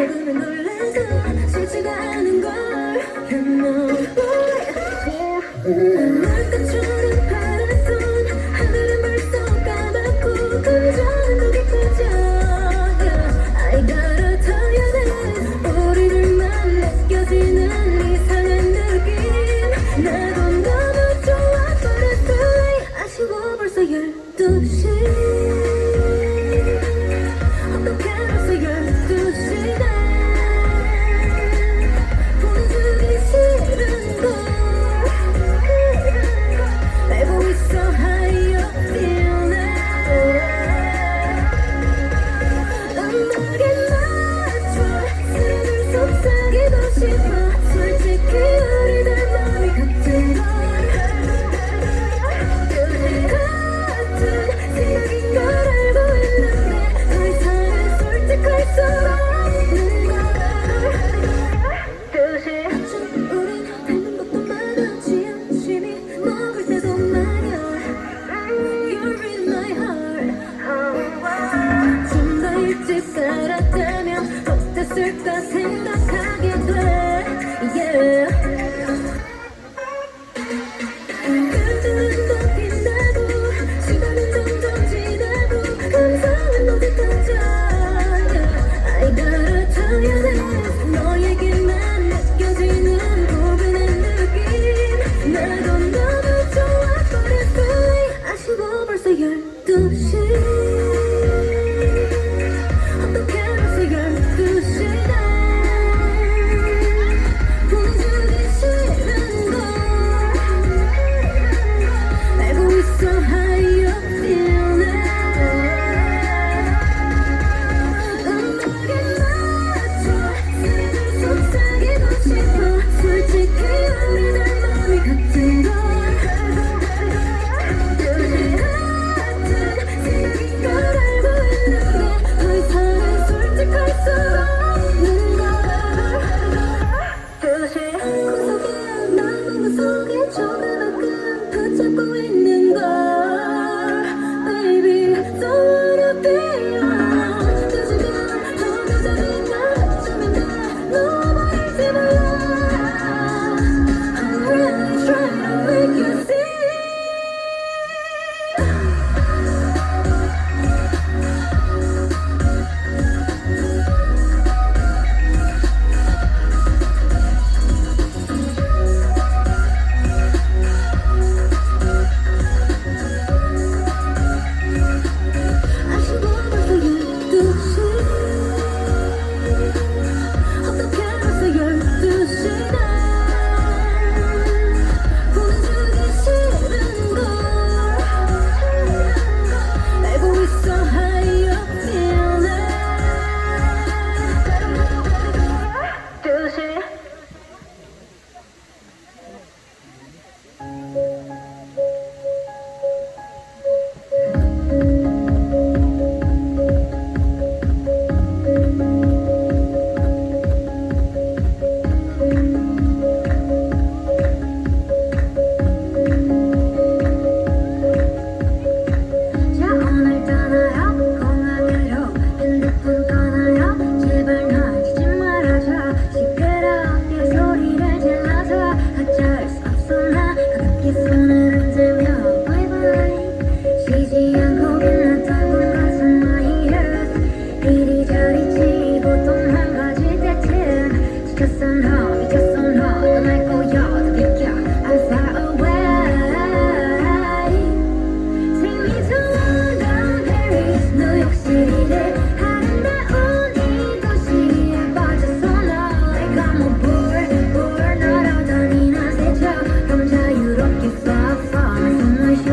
조금은 놀라도 싫지가 않은 걸 You know 물가처럼 파란 손 하늘은 벌써 까맣고 감정은 더 깊어져 I gotta tell you this 우리들만 느껴지는 이상한 느낌 나도 너무 좋아 But it's too late 아쉬워 벌써 12시 어땠을까 생각하게 돼 yeah. 감정은 더 빛나고 시간은 점점 지나고 감성은 어디까지 I gotta tell you this 너에게만 느껴지는 고분한 느낌 나도 너무 좋아 But it's too late 아쉬워 벌써 12시 자유롭게 far far 숨을 쉬어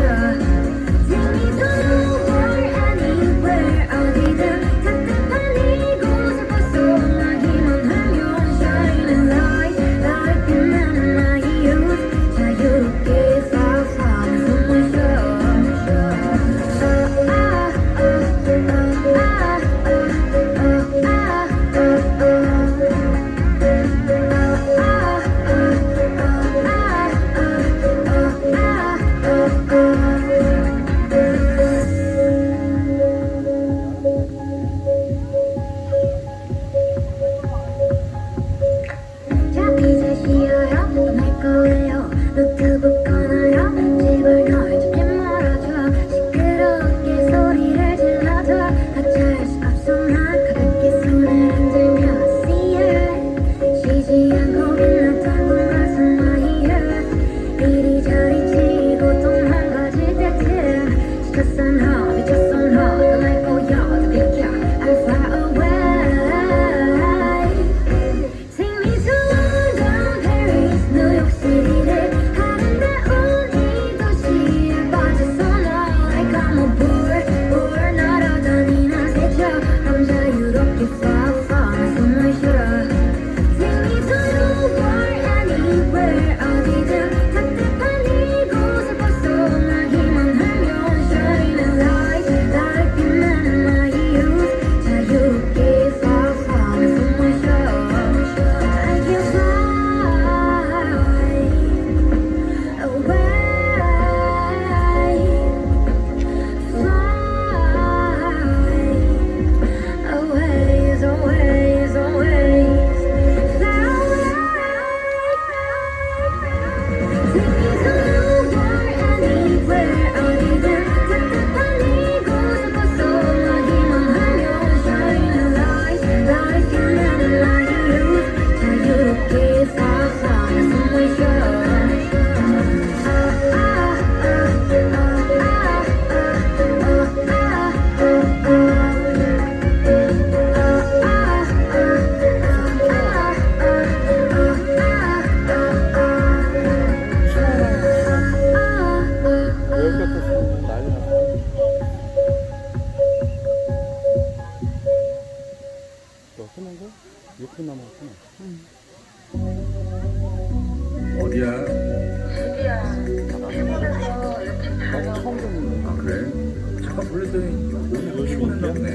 원래도 오늘 피곤했나 보네.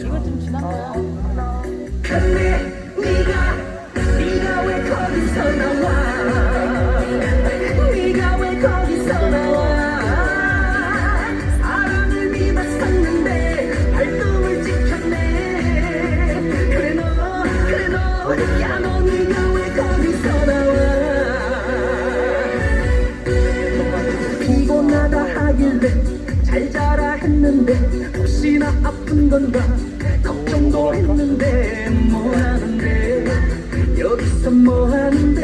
이거 좀 지난 거야. 근데 네가 왜 거기서 나와? 네가 왜 거기서 나와? 사랑을 믿었었는데 발동을 지켰네. 그래 너 야 너 네가 왜 거기서 나와? 피곤하다 하길래 잘 자라 했는데 혹시나 아픈 건가 걱정도 했는데 뭐하는데 여기서 뭐하는데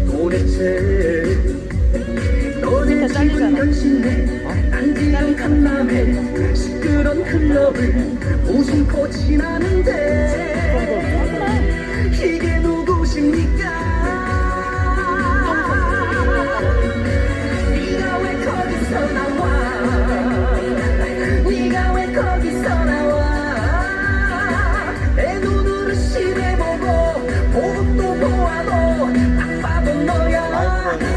도대체 너네 집은 연신내 난 지금 강남에 시끄러운 클럽을 무심코 지나는데 이게 누구십니까? 네가 왜 거기서 나와? 네가 왜 거기서 나와? 내 눈으로 시대보고 보고 또 보아도 딱 봐도 너야.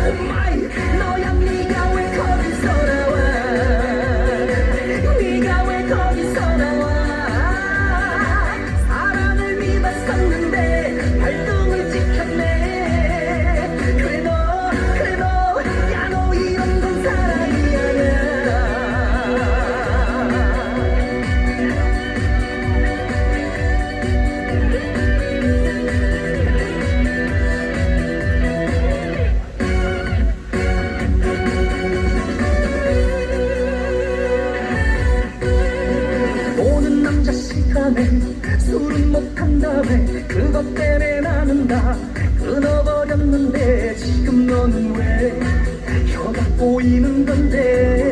오마이 너야. 네가 왜 거기서 나와? 네가 왜 거기서 나와? 사랑을 믿었었는데 발등을 지켰네. 그래 너 야 너 이런 건 사랑이 아니야. 노는 남자 시간에 술은 못한다며 그것 때문에 나는 다 끊어버렸는데 지금 너는 왜 혀가 꼬이는 건데?